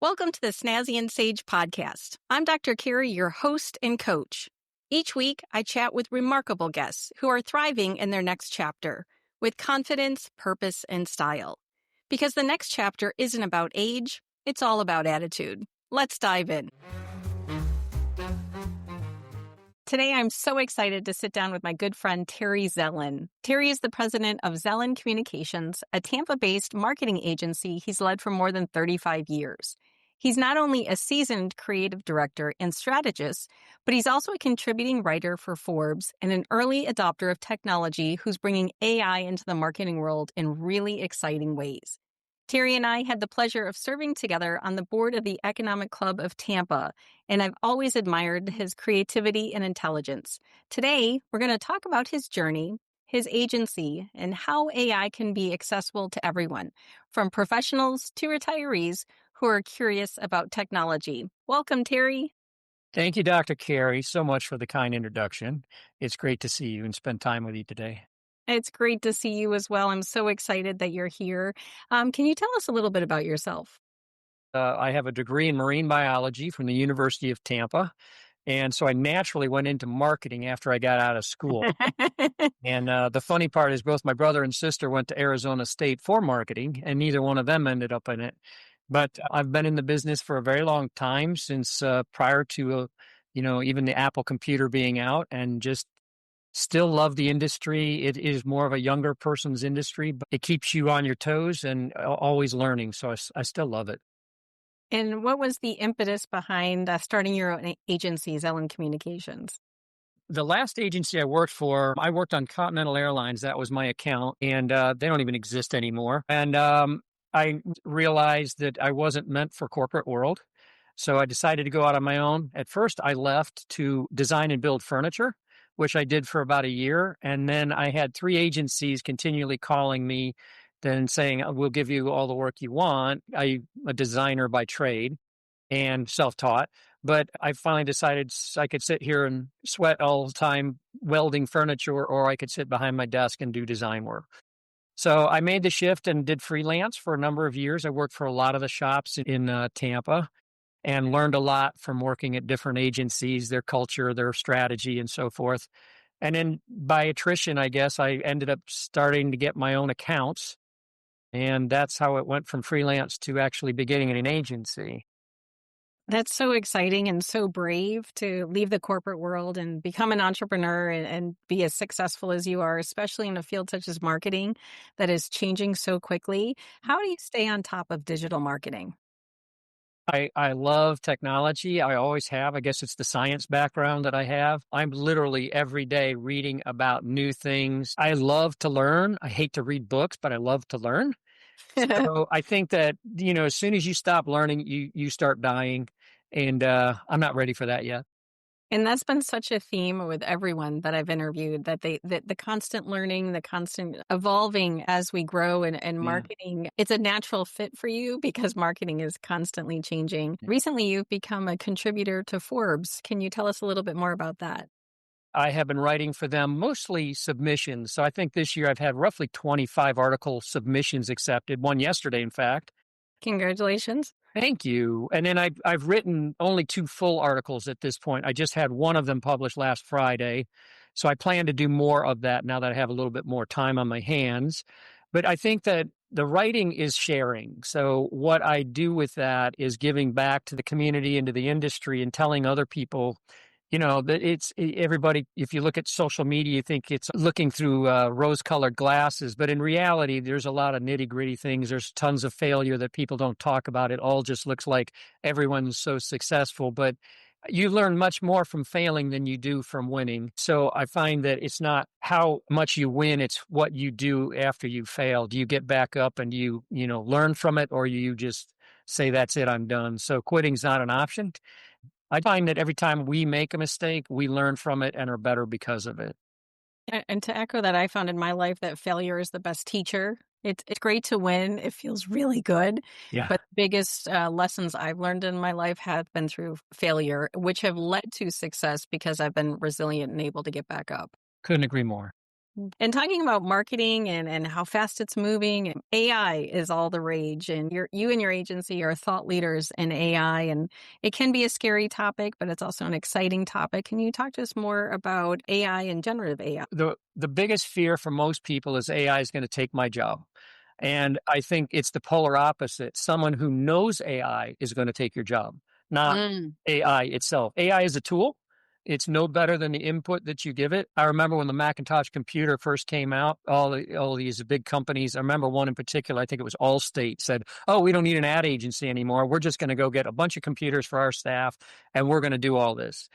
Welcome to the Snazzy Sage podcast. I'm Dr. Kerry, your host and coach. Each week, I chat with remarkable guests who are thriving in their next chapter with confidence, purpose, and style. Because the next chapter isn't about age, it's all about attitude. Let's dive in. Today, I'm so excited to sit down with my good friend, Terry Zelen. Terry is the president of Zelen Communications, a Tampa-based marketing agency he's led for more than 35 years. He's not only a seasoned creative director and strategist, but he's also a contributing writer for Forbes and an early adopter of technology who's bringing AI into the marketing world in really exciting ways. Terry and I had the pleasure of serving together on the board of the Economic Club of Tampa, and I've always admired his creativity and intelligence. Today, we're going to talk about his journey, his agency, and how AI can be accessible to everyone, from professionals to retirees who are curious about technology. Welcome, Terry. Thank you, Dr. Kerry, so much for the kind introduction. It's great to see you and spend time with you today. It's great to see you as well. I'm so excited that you're here. Can you tell us a little bit about yourself? I have a degree in marine biology from the University of Tampa. And so I naturally went into marketing after I got out of school. And the funny part is both my brother and sister went to Arizona State for marketing, and neither one of them ended up in it. But I've been in the business for a very long time, since prior to, even the Apple computer being out, and just still love the industry. It is more of a younger person's industry, but it keeps you on your toes and always learning. So I still love it. And what was the impetus behind starting your own agency, Zelen Communications? The last agency I worked for, I worked on Continental Airlines. That was my account, and they don't even exist anymore. And I realized that I wasn't meant for corporate world. So I decided to go out on my own. At first, I left to design and build furniture, which I did for about a year. And then I had 3 agencies continually calling me, then saying, we'll give you all the work you want. I'm a designer by trade and self-taught, but I finally decided I could sit here and sweat all the time welding furniture, or I could sit behind my desk and do design work. So I made the shift and did freelance for a number of years. I worked for a lot of the shops in Tampa and learned a lot from working at different agencies, their culture, their strategy, and so forth. And then by attrition, I guess, I ended up starting to get my own accounts. And that's how it went from freelance to actually beginning an agency. That's so exciting and so brave to leave the corporate world and become an entrepreneur and be as successful as you are, especially in a field such as marketing that is changing so quickly. How do you stay on top of digital marketing? I love technology. I always have. I guess it's the science background that I have. I'm literally every day reading about new things. I love to learn. I hate to read books, but I love to learn. So I think that, as soon as you stop learning, you start dying. And I'm not ready for that yet. And that's been such a theme with everyone that I've interviewed, that the constant learning, the constant evolving as we grow, and marketing, it's a natural fit for you because marketing is constantly changing. Recently, you've become a contributor to Forbes. Can you tell us a little bit more about that? I have been writing for them, mostly submissions. So I think this year I've had roughly 25 article submissions accepted, one yesterday, in fact. Congratulations. Thank you. And then I've written only 2 full articles at this point. I just had one of them published last Friday. So I plan to do more of that now that I have a little bit more time on my hands. But I think that the writing is sharing. So what I do with that is giving back to the community and to the industry and telling other people, that it's everybody. If you look at social media, you think it's looking through rose-colored glasses, but in reality, there's a lot of nitty-gritty things. There's tons of failure that people don't talk about. It all just looks like everyone's so successful, but you learn much more from failing than you do from winning. So I find that it's not how much you win, it's what you do after you fail. Do you get back up and you learn from it, or you just say, that's it, I'm done? So quitting's not an option. I find that every time we make a mistake, we learn from it and are better because of it. And to echo that, I found in my life that failure is the best teacher. It's great to win. It feels really good. Yeah. But the biggest lessons I've learned in my life have been through failure, which have led to success because I've been resilient and able to get back up. Couldn't agree more. And talking about marketing and how fast it's moving, AI is all the rage. And you and your agency are thought leaders in AI. And it can be a scary topic, but it's also an exciting topic. Can you talk to us more about AI and generative AI? The biggest fear for most people is AI is going to take my job. And I think it's the polar opposite. Someone who knows AI is going to take your job, not Mm. AI itself. AI is a tool. It's no better than the input that you give it. I remember when the Macintosh computer first came out, all these big companies, I remember one in particular, I think it was Allstate, said, "Oh, we don't need an ad agency anymore. We're just going to go get a bunch of computers for our staff and we're going to do all this."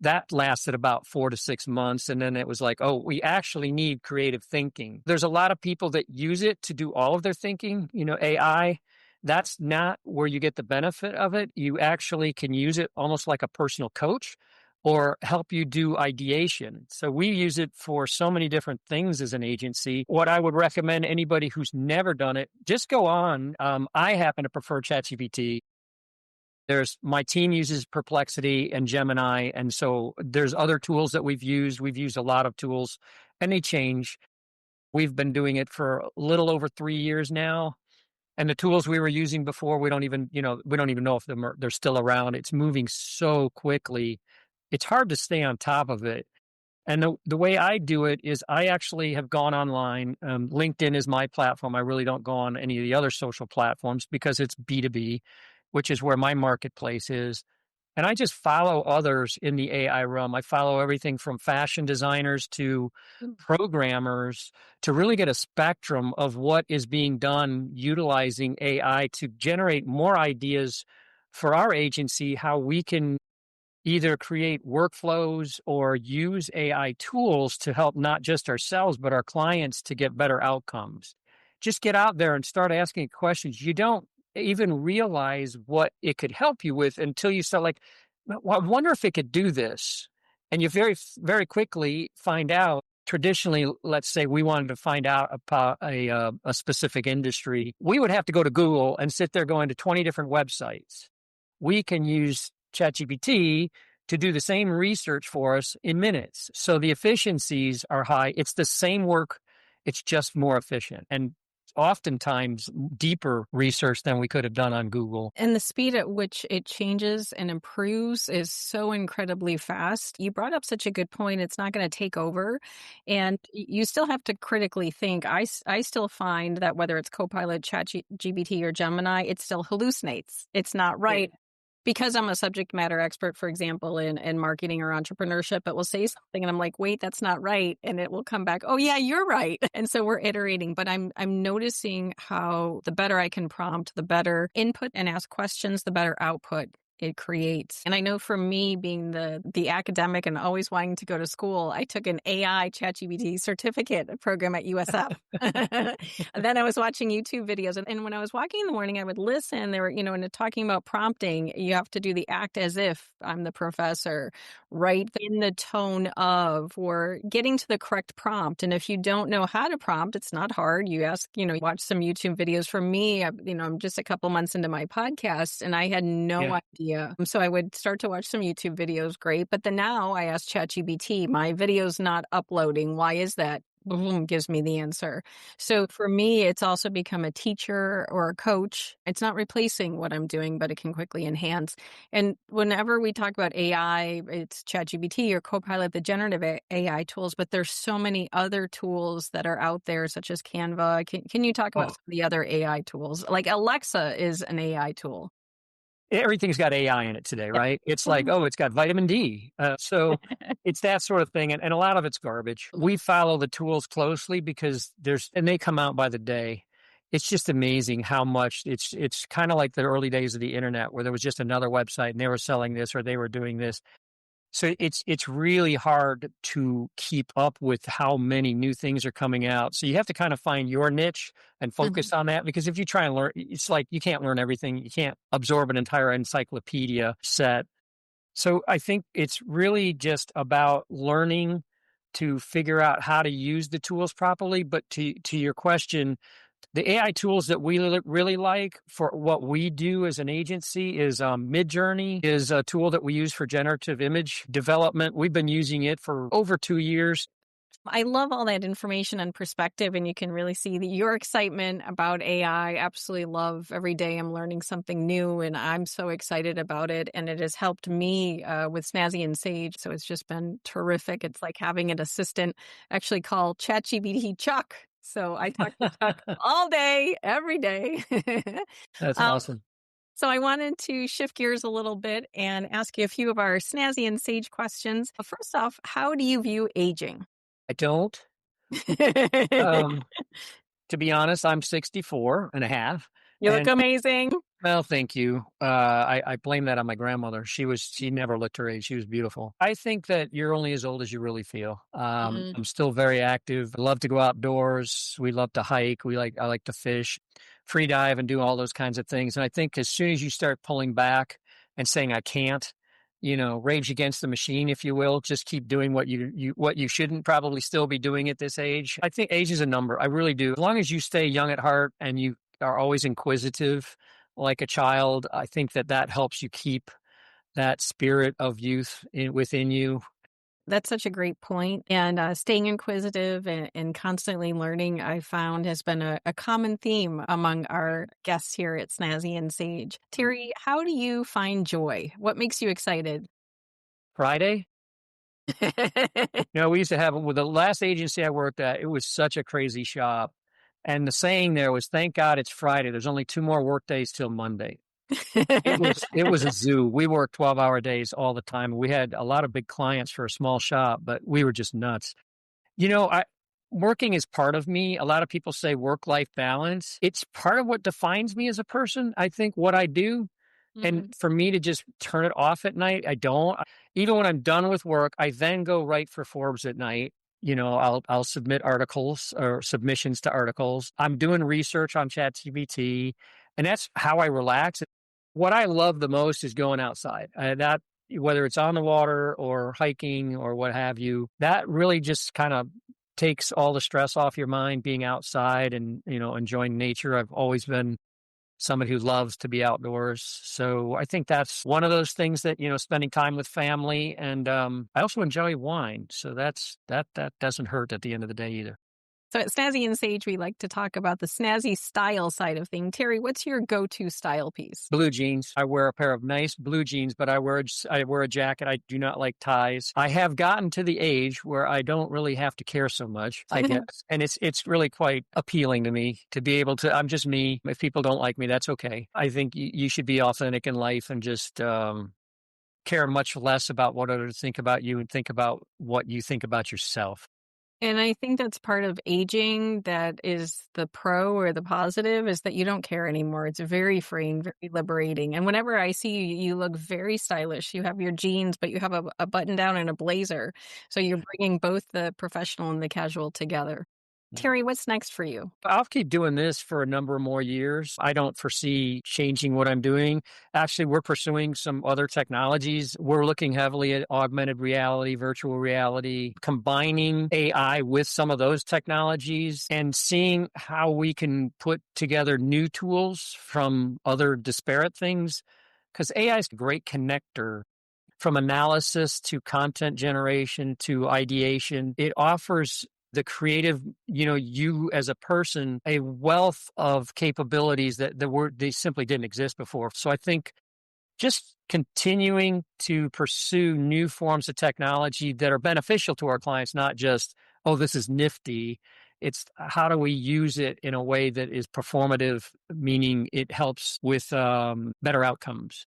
That lasted about 4 to 6 months. And then it was like, oh, we actually need creative thinking. There's a lot of people that use it to do all of their thinking. AI, that's not where you get the benefit of it. You actually can use it almost like a personal coach or help you do ideation. So we use it for so many different things as an agency. What I would recommend anybody who's never done it, just go on. I happen to prefer ChatGPT. My team uses Perplexity and Gemini. And so there's other tools that we've used. We've used a lot of tools and they change. We've been doing it for a little over 3 years now. And the tools we were using before, we don't even know if they're still around. It's moving so quickly. It's hard to stay on top of it. And the way I do it is I actually have gone online. LinkedIn is my platform. I really don't go on any of the other social platforms because it's B2B, which is where my marketplace is. And I just follow others in the AI realm. I follow everything from fashion designers to programmers to really get a spectrum of what is being done utilizing AI to generate more ideas for our agency, how we can either create workflows or use AI tools to help not just ourselves, but our clients to get better outcomes. Just get out there and start asking questions. You don't even realize what it could help you with until you start like, well, I wonder if it could do this. And you very, very quickly find out. Traditionally, let's say we wanted to find out about a specific industry, we would have to go to Google and sit there going to 20 different websites. We can use ChatGPT to do the same research for us in minutes. So the efficiencies are high. It's the same work. It's just more efficient. And oftentimes deeper research than we could have done on Google. And the speed at which it changes and improves is so incredibly fast. You brought up such a good point. It's not going to take over. And you still have to critically think. I still find that whether it's Copilot, ChatGPT, or Gemini, it still hallucinates. It's not right. Because I'm a subject matter expert, for example, in marketing or entrepreneurship, it will say something and I'm like, wait, that's not right. And it will come back, oh yeah, you're right. And so we're iterating, but I'm noticing how the better I can prompt, the better input and ask questions, the better output it creates. And I know for me being the academic and always wanting to go to school, I took an AI ChatGPT certificate program at USF. And then I was watching YouTube videos. And when I was walking in the morning, I would listen. They were, and talking about prompting, you have to do the act as if I'm the professor, right? In the tone of, or getting to the correct prompt. And if you don't know how to prompt, it's not hard. You ask, watch some YouTube videos. For me, I'm just a couple months into my podcast and I had no idea. So I would start to watch some YouTube videos, great. But then now I ask ChatGPT, my video's not uploading. Why is that? Boom, gives me the answer. So for me, it's also become a teacher or a coach. It's not replacing what I'm doing, but it can quickly enhance. And whenever we talk about AI, it's ChatGPT or Copilot, the generative AI tools, but there's so many other tools that are out there, such as Canva. Can you talk about some of the other AI tools? Like Alexa is an AI tool. Everything's got AI in it today, right? It's like, oh, it's got vitamin D. So it's that sort of thing. And a lot of it's garbage. We follow the tools closely because and they come out by the day. It's just amazing how much it's kind of like the early days of the internet where there was just another website and they were selling this or they were doing this. So it's really hard to keep up with how many new things are coming out. So you have to kind of find your niche and focus on that, because if you try and learn, it's like you can't learn everything. You can't absorb an entire encyclopedia set. So I think it's really just about learning to figure out how to use the tools properly. But to your question, the AI tools that we really like for what we do as an agency is Midjourney is a tool that we use for generative image development. We've been using it for over 2 years. I love all that information and perspective, and you can really see that your excitement about AI. Absolutely love every day I'm learning something new, and I'm so excited about it. And it has helped me with Snazzy and Sage. So it's just been terrific. It's like having an assistant actually call ChatGPT Chuck. So I talk to Chuck all day, every day. That's um, awesome. so I wanted to shift gears a little bit and ask you a few of our Snazzy and Sage questions. First off, how do you view aging? I don't. Um, to be honest, I'm 64 and a half. You look And amazing. well, thank you. I blame that on my grandmother. She never looked her age. She was beautiful. I think that you're only as old as you really feel. Mm. I'm still very active. I love to go outdoors. We love to hike. I like to fish, free dive, and do all those kinds of things. And I think as soon as you start pulling back and saying I can't, rage against the machine, if you will, just keep doing what you shouldn't probably still be doing at this age. I think age is a number. I really do. As long as you stay young at heart and you are always inquisitive like a child, I think that helps you keep that spirit of youth within you. That's such a great point. And staying inquisitive and constantly learning, I found, has been a common theme among our guests here at Snazzy and Sage. Terry, how do you find joy? What makes you excited? Friday, we used to have with the last agency I worked at, it was such a crazy shop. And the saying there was, thank God it's Friday. There's only 2 more work days till Monday. It was a zoo. We worked 12-hour days all the time. We had a lot of big clients for a small shop, but we were just nuts. I working is part of me. A lot of people say work-life balance. It's part of what defines me as a person. I think what I do. Mhm. And for me to just turn it off at night, I don't. Even when I'm done with work, I then go write for Forbes at night. I'll submit articles or submissions to articles. I'm doing research on ChatGPT, and that's how I relax. What I love the most is going outside. That whether it's on the water or hiking or what have you, that really just kind of takes all the stress off your mind. Being outside and enjoying nature. I've always been somebody who loves to be outdoors. So I think that's one of those things that, spending time with family. And I also enjoy wine. So that doesn't hurt at the end of the day either. So at Snazzy and Sage, we like to talk about the snazzy style side of things. Terry, what's your go-to style piece? Blue jeans. I wear a pair of nice blue jeans, but I wear a jacket. I do not like ties. I have gotten to the age where I don't really have to care so much, I guess. And it's really quite appealing to me to be able to, I'm just me. If people don't like me, that's okay. I think you should be authentic in life and just care much less about what others think about you and think about what you think about yourself. And I think that's part of aging that is the pro or the positive is that you don't care anymore. It's very freeing, very liberating. And whenever I see you, you look very stylish. You have your jeans, but you have a button down and a blazer. So you're bringing both the professional and the casual together. Terry, what's next for you? I'll keep doing this for a number more years. I don't foresee changing what I'm doing. Actually, we're pursuing some other technologies. We're looking heavily at augmented reality, virtual reality, combining AI with some of those technologies and seeing how we can put together new tools from other disparate things. Because AI is a great connector from analysis to content generation to ideation. It offers the creative, you as a person, a wealth of capabilities that they simply didn't exist before. So I think just continuing to pursue new forms of technology that are beneficial to our clients, not just, oh, this is nifty. It's how do we use it in a way that is performative, meaning it helps with better outcomes.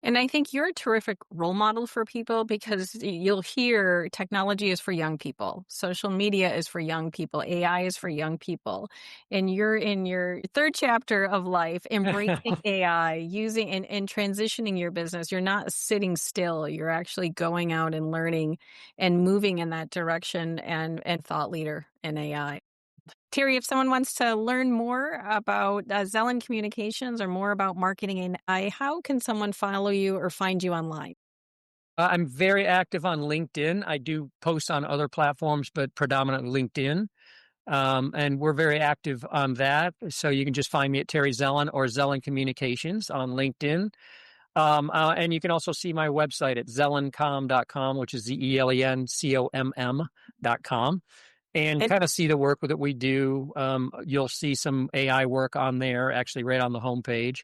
And I think you're a terrific role model for people because you'll hear technology is for young people. Social media is for young people. AI is for young people. And you're in your third chapter of life, embracing AI, using and transitioning your business. You're not sitting still. You're actually going out and learning and moving in that direction and thought leader in AI. Terry, if someone wants to learn more about Zelen Communications or more about marketing and AI, how can someone follow you or find you online? I'm very active on LinkedIn. I do post on other platforms, but predominantly LinkedIn. And we're very active on that. So you can just find me at Terry Zelen or Zelen Communications on LinkedIn. And you can also see my website at zelencom.com, which is ZelenComm.com. and kind of see the work that we do. You'll see some AI work on there, actually right on the homepage.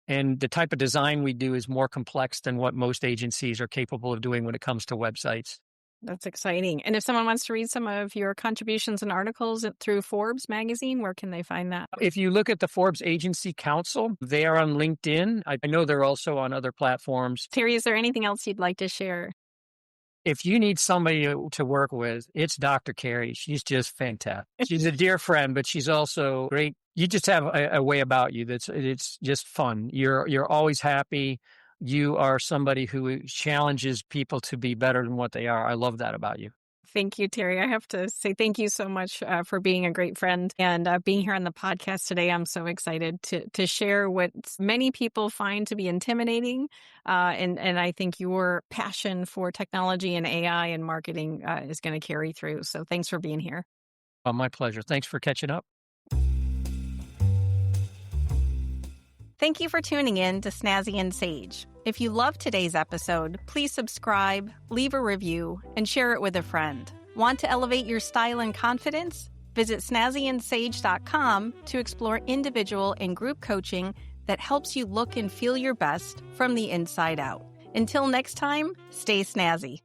And the type of design we do is more complex than what most agencies are capable of doing when it comes to websites. That's exciting. And if someone wants to read some of your contributions and articles through Forbes magazine, where can they find that? If you look at the Forbes Agency Council, they are on LinkedIn. I know they're also on other platforms. Terry, is there anything else you'd like to share? If you need somebody to work with, it's Dr. Kerry. She's just fantastic. She's a dear friend, but she's also great. You just have a way about you it's just fun. You're always happy. You are somebody who challenges people to be better than what they are. I love that about you. Thank you, Terry. I have to say thank you so much for being a great friend and being here on the podcast today. I'm so excited to share what many people find to be intimidating. And I think your passion for technology and AI and marketing is going to carry through. So thanks for being here. Oh, my pleasure. Thanks for catching up. Thank you for tuning in to Snazzy Sage. If you loved today's episode, please subscribe, leave a review, and share it with a friend. Want to elevate your style and confidence? Visit snazzyandSage.com to explore individual and group coaching that helps you look and feel your best from the inside out. Until next time, stay snazzy.